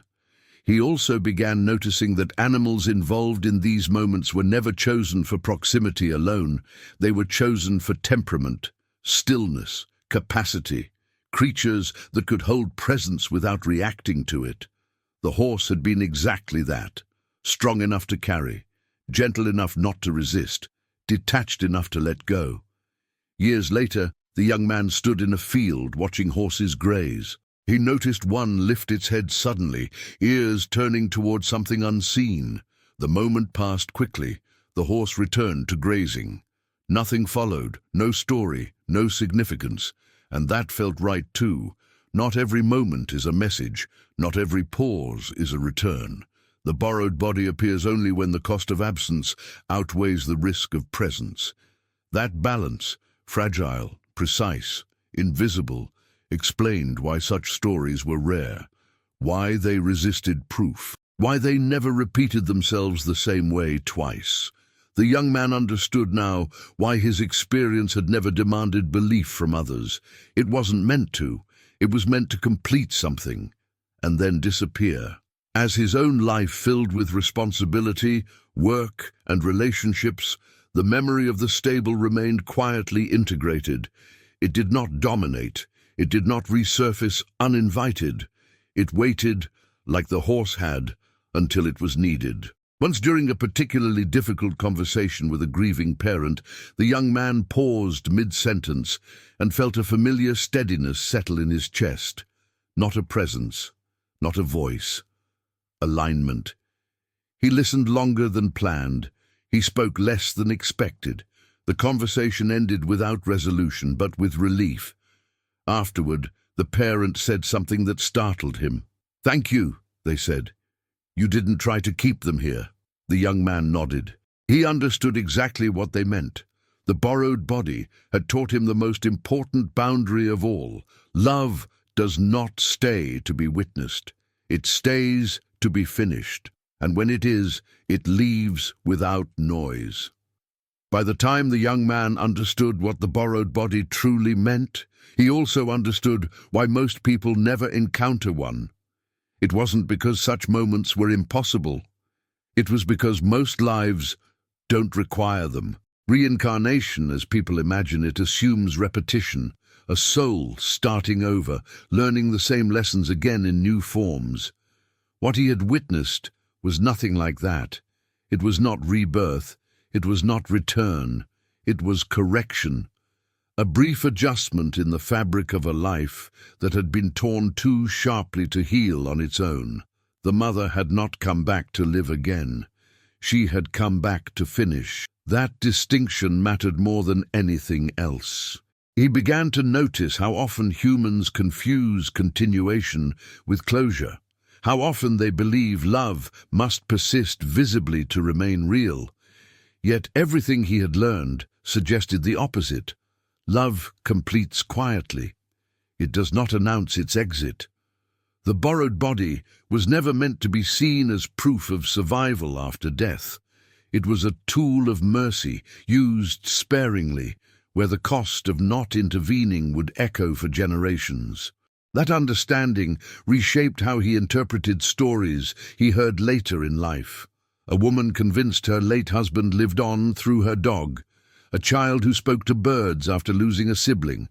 He also began noticing that animals involved in these moments were never chosen for proximity alone. They were chosen for temperament, stillness, capacity, creatures that could hold presence without reacting to it. The horse had been exactly that, strong enough to carry, gentle enough not to resist, detached enough to let go. Years later, the young man stood in a field watching horses graze. He noticed one lift its head suddenly, ears turning toward something unseen. The moment passed quickly. The horse returned to grazing. Nothing followed, no story, no significance. And that felt right too. Not every moment is a message. Not every pause is a return. The borrowed body appears only when the cost of absence outweighs the risk of presence. That balance, fragile, precise, invisible, explained why such stories were rare, why they resisted proof, why they never repeated themselves the same way twice. The young man understood now why his experience had never demanded belief from others. It wasn't meant to. It was meant to complete something, and then disappear. As his own life filled with responsibility, work, and relationships, the memory of the stable remained quietly integrated. It did not dominate. It did not resurface uninvited. It waited, like the horse had, until it was needed. Once during a particularly difficult conversation with a grieving parent, the young man paused mid-sentence and felt a familiar steadiness settle in his chest. Not a presence, not a voice. Alignment. He listened longer than planned. He spoke less than expected. The conversation ended without resolution, but with relief. Afterward, the parent said something that startled him. "Thank you," they said. "You didn't try to keep them here." The young man nodded. He understood exactly what they meant. The borrowed body had taught him the most important boundary of all. Love does not stay to be witnessed. It stays to be finished. And when it is, it leaves without noise. By the time the young man understood what the borrowed body truly meant, he also understood why most people never encounter one. It wasn't because such moments were impossible. It was because most lives don't require them. Reincarnation, as people imagine it, assumes repetition, a soul starting over, learning the same lessons again in new forms. What he had witnessed was nothing like that. It was not rebirth. It was not return. It was correction. A brief adjustment in the fabric of a life that had been torn too sharply to heal on its own. The mother had not come back to live again. She had come back to finish. That distinction mattered more than anything else. He began to notice how often humans confuse continuation with closure. How often they believe love must persist visibly to remain real. Yet everything he had learned suggested the opposite. Love completes quietly. It does not announce its exit. The borrowed body was never meant to be seen as proof of survival after death. It was a tool of mercy, used sparingly, where the cost of not intervening would echo for generations. That understanding reshaped how he interpreted stories he heard later in life. A woman convinced her late husband lived on through her dog. A child who spoke to birds after losing a sibling.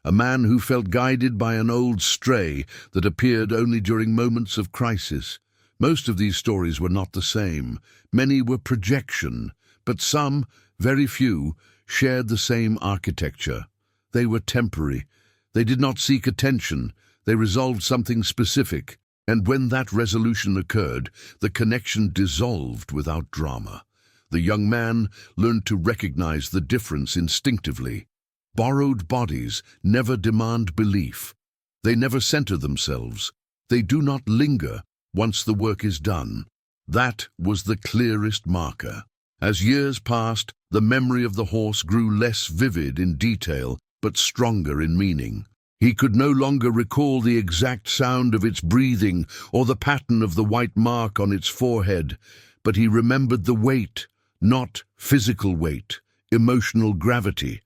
A man who felt guided by an old stray that appeared only during moments of crisis. Most of these stories were not the same. Many were projection, but some, very few, shared the same architecture. They were temporary. They did not seek attention. They resolved something specific, and when that resolution occurred, the connection dissolved without drama. The young man learned to recognize the difference instinctively. Borrowed bodies never demand belief. They never center themselves. They do not linger once the work is done. That was the clearest marker. As years passed, the memory of the horse grew less vivid in detail, but stronger in meaning. He could no longer recall the exact sound of its breathing or the pattern of the white mark on its forehead, but he remembered the weight, not physical weight, emotional gravity,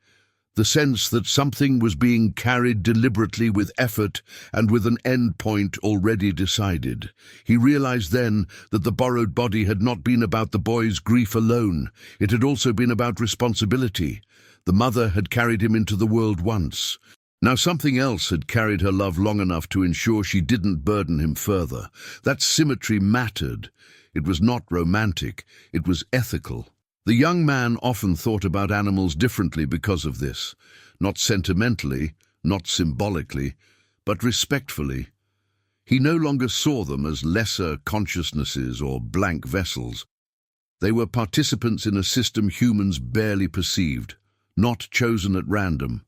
the sense that something was being carried deliberately with effort and with an end point already decided. He realized then that the borrowed body had not been about the boy's grief alone. It had also been about responsibility. The mother had carried him into the world once. Now something else had carried her love long enough to ensure she didn't burden him further. That symmetry mattered. It was not romantic, it was ethical. The young man often thought about animals differently because of this, not sentimentally, not symbolically, but respectfully. He no longer saw them as lesser consciousnesses or blank vessels. They were participants in a system humans barely perceived, not chosen at random,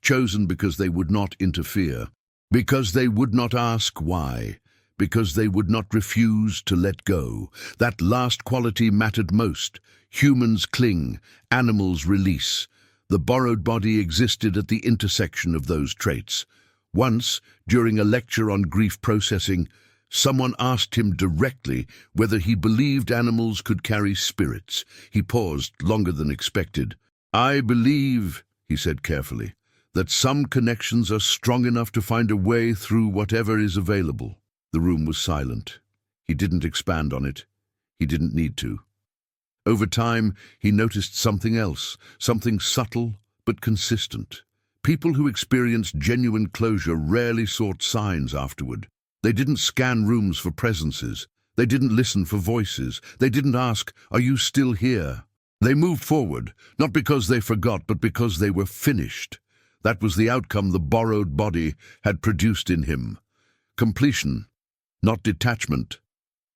chosen because they would not interfere, because they would not ask why, because they would not refuse to let go. That last quality mattered most. Humans cling, animals release. The borrowed body existed at the intersection of those traits. Once, during a lecture on grief processing, someone asked him directly whether he believed animals could carry spirits. He paused longer than expected. "I believe," he said carefully, "that some connections are strong enough to find a way through whatever is available." The room was silent. He didn't expand on it. He didn't need to. Over time, he noticed something else, something subtle but consistent. People who experienced genuine closure rarely sought signs afterward. They didn't scan rooms for presences. They didn't listen for voices. They didn't ask, "Are you still here?" They moved forward, not because they forgot, but because they were finished. That was the outcome the borrowed body had produced in him. Completion, not detachment,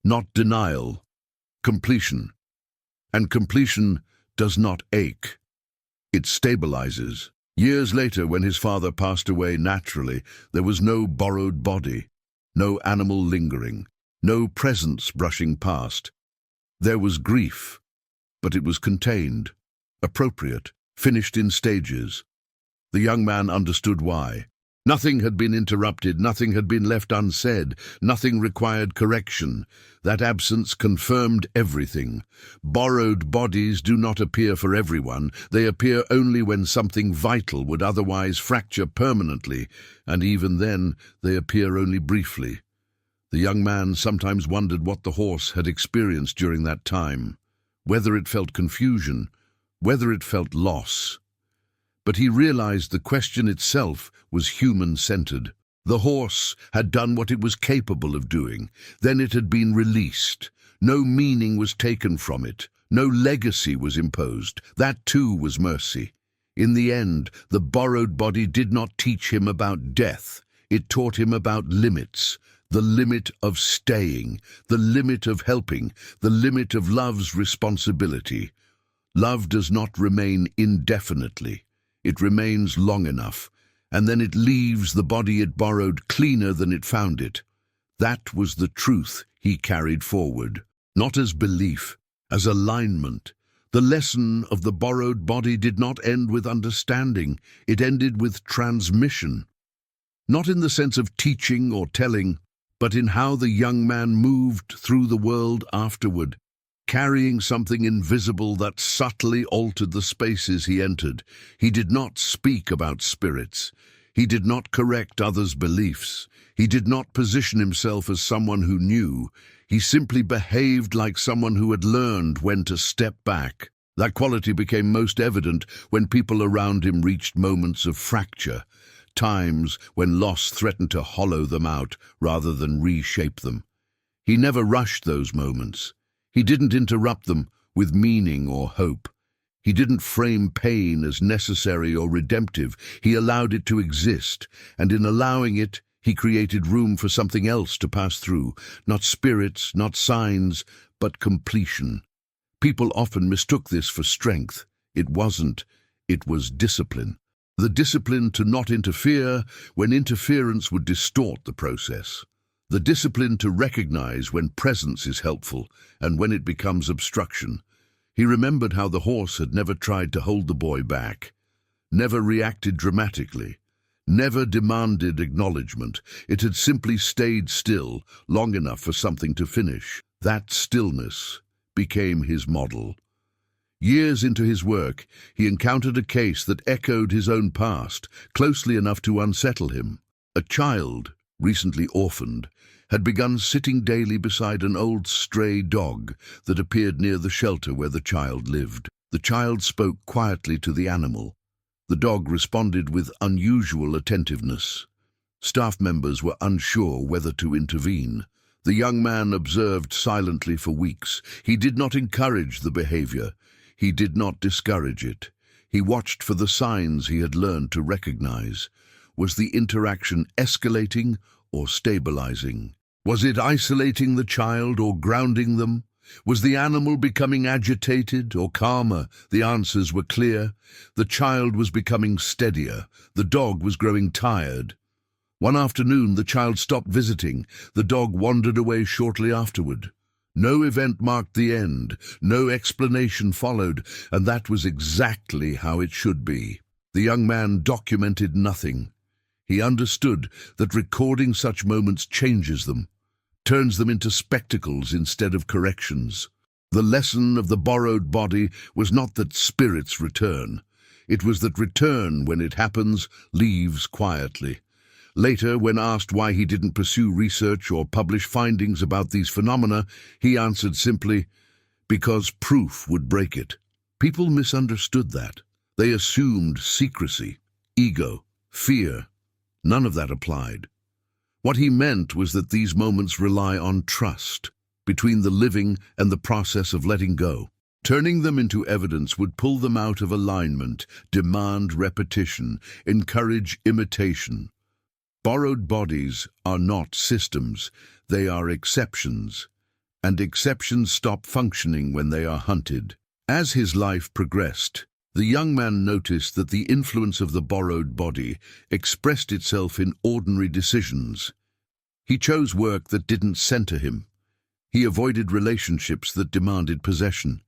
not denial. Completion. And completion does not ache. It stabilizes. Years later, when his father passed away naturally, there was no borrowed body, no animal lingering, no presence brushing past. There was grief, but it was contained, appropriate, finished in stages. The young man understood why. Nothing had been interrupted, nothing had been left unsaid, nothing required correction. That absence confirmed everything. Borrowed bodies do not appear for everyone. They appear only when something vital would otherwise fracture permanently, and even then they appear only briefly. The young man sometimes wondered what the horse had experienced during that time, whether it felt confusion, whether it felt loss. But he realized the question itself was human-centered. The horse had done what it was capable of doing. Then it had been released. No meaning was taken from it. No legacy was imposed. That too was mercy. In the end, the borrowed body did not teach him about death. It taught him about limits. The limit of staying, the limit of helping, the limit of love's responsibility. Love does not remain indefinitely. It remains long enough, and then it leaves the body it borrowed cleaner than it found it. That was the truth he carried forward, not as belief, as alignment. The lesson of the borrowed body did not end with understanding. It ended with transmission. Not in the sense of teaching or telling, but in how the young man moved through the world afterward, carrying something invisible that subtly altered the spaces he entered. He did not speak about spirits. He did not correct others' beliefs. He did not position himself as someone who knew. He simply behaved like someone who had learned when to step back. That quality became most evident when people around him reached moments of fracture, times when loss threatened to hollow them out rather than reshape them. He never rushed those moments. He didn't interrupt them with meaning or hope. He didn't frame pain as necessary or redemptive. He allowed it to exist, and in allowing it, he created room for something else to pass through, not spirits, not signs, but completion. People often mistook this for strength. It wasn't. It was discipline. The discipline to not interfere when interference would distort the process. The discipline to recognize when presence is helpful and when it becomes obstruction. He remembered how the horse had never tried to hold the boy back, never reacted dramatically, never demanded acknowledgement. It had simply stayed still long enough for something to finish. That stillness became his model. Years into his work, he encountered a case that echoed his own past, closely enough to unsettle him. A child, recently orphaned, had begun sitting daily beside an old stray dog that appeared near the shelter where the child lived. The child spoke quietly to the animal. The dog responded with unusual attentiveness. Staff members were unsure whether to intervene. The young man observed silently for weeks. He did not encourage the behavior. He did not discourage it. He watched for the signs he had learned to recognize. Was the interaction escalating or stabilizing? Was it isolating the child or grounding them? Was the animal becoming agitated or calmer? The answers were clear. The child was becoming steadier. The dog was growing tired. One afternoon, the child stopped visiting. The dog wandered away shortly afterward. No event marked the end. No explanation followed, and that was exactly how it should be. The young man documented nothing. He understood that recording such moments changes them, turns them into spectacles instead of corrections. The lesson of the borrowed body was not that spirits return. It was that return, when it happens, leaves quietly. Later, when asked why he didn't pursue research or publish findings about these phenomena, he answered simply, because proof would break it. People misunderstood that. They assumed secrecy, ego, fear. None of that applied. What he meant was that these moments rely on trust between the living and the process of letting go. Turning them into evidence would pull them out of alignment, demand repetition, encourage imitation. Borrowed bodies are not systems, they are exceptions, and exceptions stop functioning when they are hunted. As his life progressed, the young man noticed that the influence of the borrowed body expressed itself in ordinary decisions. He chose work that didn't center him. He avoided relationships that demanded possession.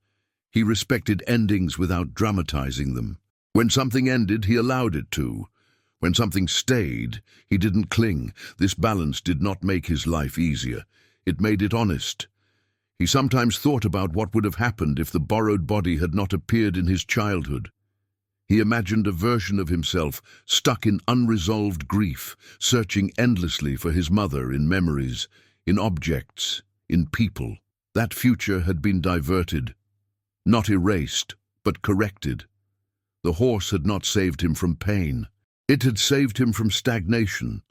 He respected endings without dramatizing them. When something ended, he allowed it to. When something stayed, he didn't cling. This balance did not make his life easier. It made it honest. He sometimes thought about what would have happened if the borrowed body had not appeared in his childhood. He imagined a version of himself stuck in unresolved grief, searching endlessly for his mother in memories, in objects, in people. That future had been diverted. Not erased, but corrected. The horse had not saved him from pain. It had saved him from stagnation.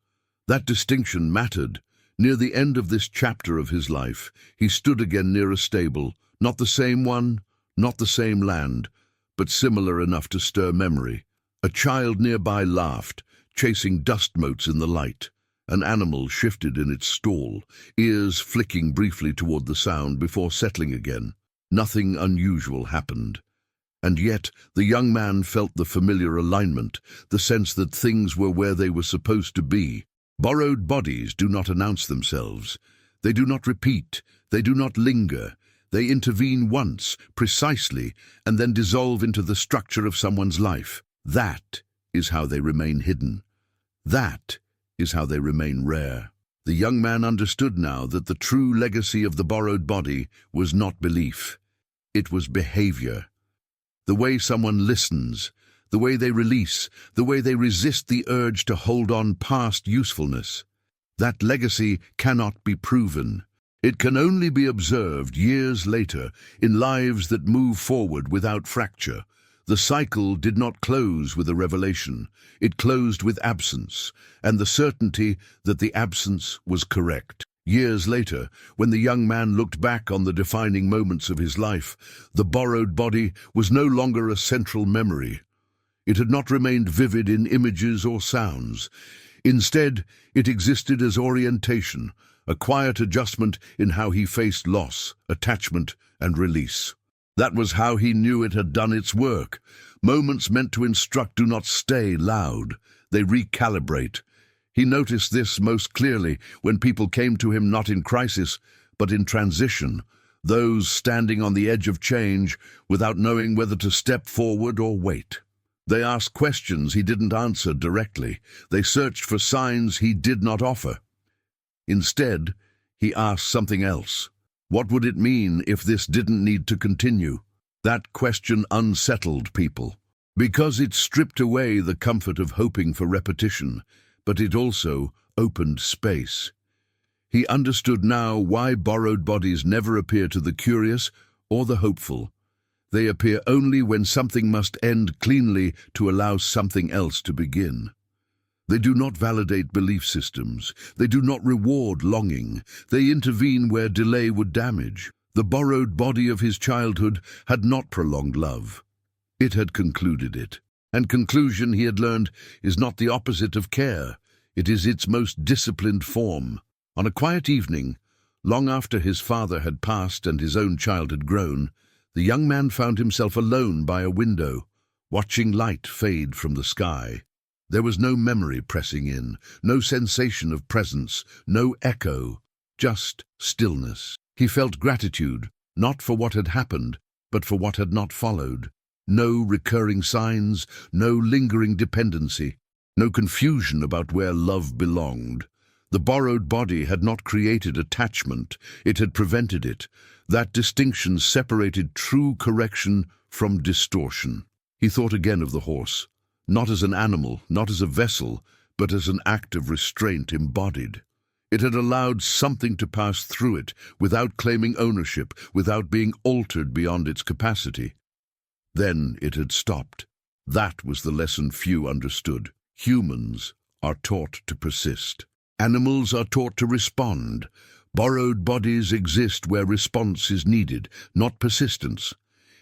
That distinction mattered. Near the end of this chapter of his life, he stood again near a stable, not the same one, not the same land, but similar enough to stir memory. A child nearby laughed, chasing dust motes in the light. An animal shifted in its stall, ears flicking briefly toward the sound before settling again. Nothing unusual happened. And yet, the young man felt the familiar alignment, the sense that things were where they were supposed to be. Borrowed bodies do not announce themselves. They do not repeat. They do not linger. They intervene once, precisely, and then dissolve into the structure of someone's life. That is how they remain hidden. That is how they remain rare. The young man understood now that the true legacy of the borrowed body was not belief. It was behavior. The way someone listens, the way they release, the way they resist the urge to hold on past usefulness. That legacy cannot be proven. It can only be observed years later in lives that move forward without fracture. The cycle did not close with a revelation. It closed with absence, and the certainty that the absence was correct. Years later, when the young man looked back on the defining moments of his life, the borrowed body was no longer a central memory. It had not remained vivid in images or sounds. Instead, it existed as orientation, a quiet adjustment in how he faced loss, attachment, and release. That was how he knew it had done its work. Moments meant to instruct do not stay loud. They recalibrate. He noticed this most clearly when people came to him not in crisis, but in transition, those standing on the edge of change without knowing whether to step forward or wait. They asked questions he didn't answer directly. They searched for signs he did not offer. Instead, he asked something else. What would it mean if this didn't need to continue? That question unsettled people, because it stripped away the comfort of hoping for repetition, but it also opened space. He understood now why borrowed bodies never appear to the curious or the hopeful. They appear only when something must end cleanly to allow something else to begin. They do not validate belief systems. They do not reward longing. They intervene where delay would damage. The borrowed body of his childhood had not prolonged love. It had concluded it. And conclusion, he had learned, is not the opposite of care. It is its most disciplined form. On a quiet evening, long after his father had passed and his own child had grown, the young man found himself alone by a window, watching light fade from the sky. There was no memory pressing in, no sensation of presence, no echo, just stillness. He felt gratitude, not for what had happened, but for what had not followed. No recurring signs, no lingering dependency, no confusion about where love belonged. The borrowed body had not created attachment, it had prevented it. That distinction separated true correction from distortion. He thought again of the horse, not as an animal, not as a vessel, but as an act of restraint embodied. It had allowed something to pass through it without claiming ownership, without being altered beyond its capacity. Then it had stopped. That was the lesson few understood. Humans are taught to persist. Animals are taught to respond. Borrowed bodies exist where response is needed, not persistence.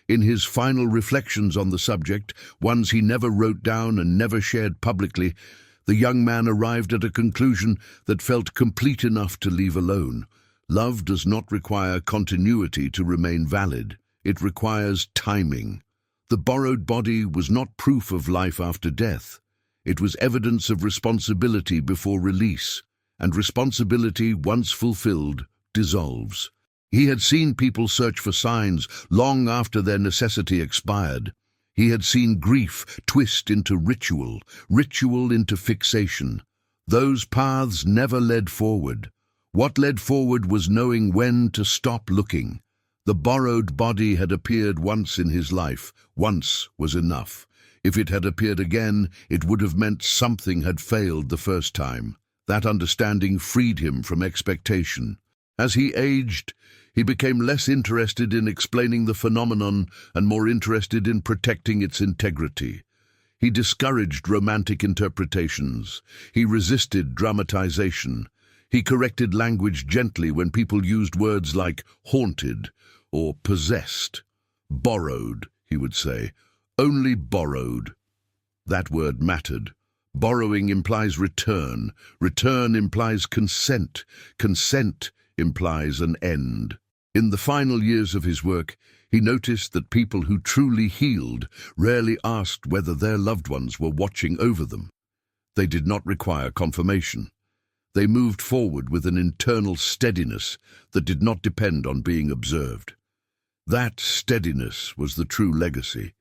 In his final reflections on the subject, ones he never wrote down and never shared publicly, the young man arrived at a conclusion that felt complete enough to leave alone. Love does not require continuity to remain valid. It requires timing. The borrowed body was not proof of life after death. It was evidence of responsibility before release, and responsibility, once fulfilled, dissolves. He had seen people search for signs long after their necessity expired. He had seen grief twist into ritual, ritual into fixation. Those paths never led forward. What led forward was knowing when to stop looking. The borrowed body had appeared once in his life. Once was enough. If it had appeared again, it would have meant something had failed the first time. That understanding freed him from expectation. As he aged, he became less interested in explaining the phenomenon and more interested in protecting its integrity. He discouraged romantic interpretations. He resisted dramatization. He corrected language gently when people used words like haunted or possessed. Borrowed, he would say, only borrowed. That word mattered. Borrowing implies return. Return implies consent. Consent implies an end. In the final years of his work, he noticed that people who truly healed rarely asked whether their loved ones were watching over them. They did not require confirmation. They moved forward with an internal steadiness that did not depend on being observed. That steadiness was the true legacy.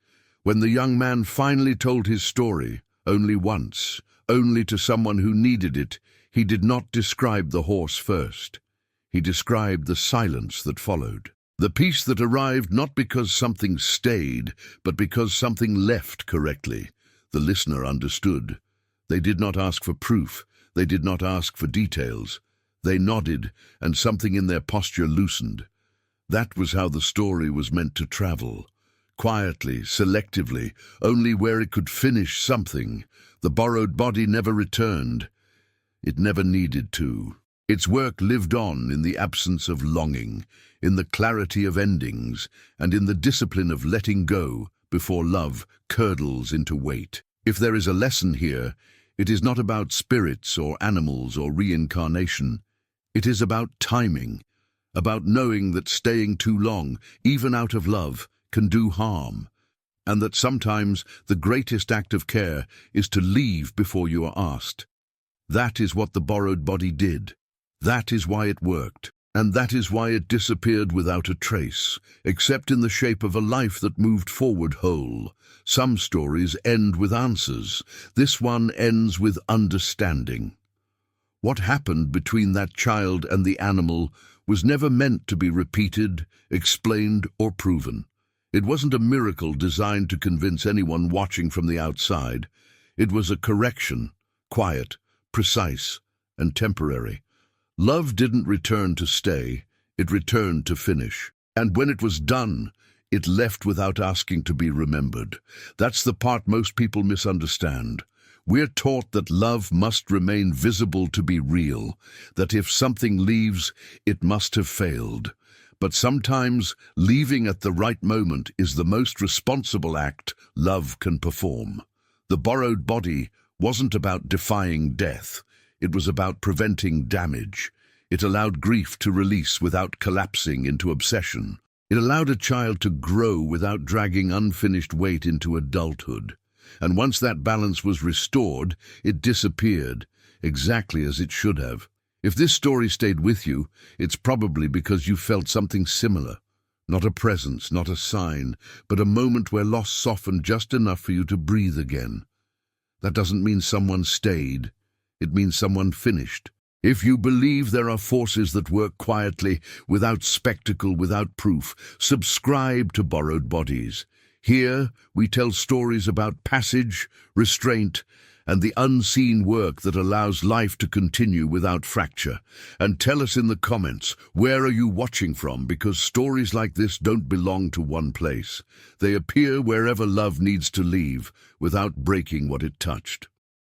When the young man finally told his story, only once, only to someone who needed it, he did not describe the horse first. He described the silence that followed. The peace that arrived not because something stayed, but because something left correctly. The listener understood. They did not ask for proof. They did not ask for details. They nodded, and something in their posture loosened. That was how the story was meant to travel. Quietly, selectively, only where it could finish something. The borrowed body never returned. It never needed to. Its work lived on in the absence of longing, in the clarity of endings, and in the discipline of letting go before love curdles into weight. If there is a lesson here, it is not about spirits or animals or reincarnation. It is about timing, about knowing that staying too long, even out of love, can do harm, and that sometimes the greatest act of care is to leave before you are asked. That is what the borrowed body did. That is why it worked, and that is why it disappeared without a trace, except in the shape of a life that moved forward whole. Some stories end with answers. This one ends with understanding. What happened between that child and the animal was never meant to be repeated, explained, or proven. It wasn't a miracle designed to convince anyone watching from the outside. It was a correction, quiet, precise, and temporary. Love didn't return to stay, it returned to finish. And when it was done, it left without asking to be remembered. That's the part most people misunderstand. We're taught that love must remain visible to be real, that if something leaves, it must have failed. But sometimes, leaving at the right moment is the most responsible act love can perform. The borrowed body wasn't about defying death. It was about preventing damage. It allowed grief to release without collapsing into obsession. It allowed a child to grow without dragging unfinished weight into adulthood. And once that balance was restored, it disappeared, exactly as it should have. If this story stayed with you, it's probably because you felt something similar. Not a presence, not a sign, but a moment where loss softened just enough for you to breathe again. That doesn't mean someone stayed. It means someone finished. If you believe there are forces that work quietly, without spectacle, without proof, subscribe to Borrowed Bodies. Here we tell stories about passage, restraint, and the unseen work that allows life to continue without fracture. And tell us in the comments, where are you watching from? Because stories like this don't belong to one place. They appear wherever love needs to leave, without breaking what it touched.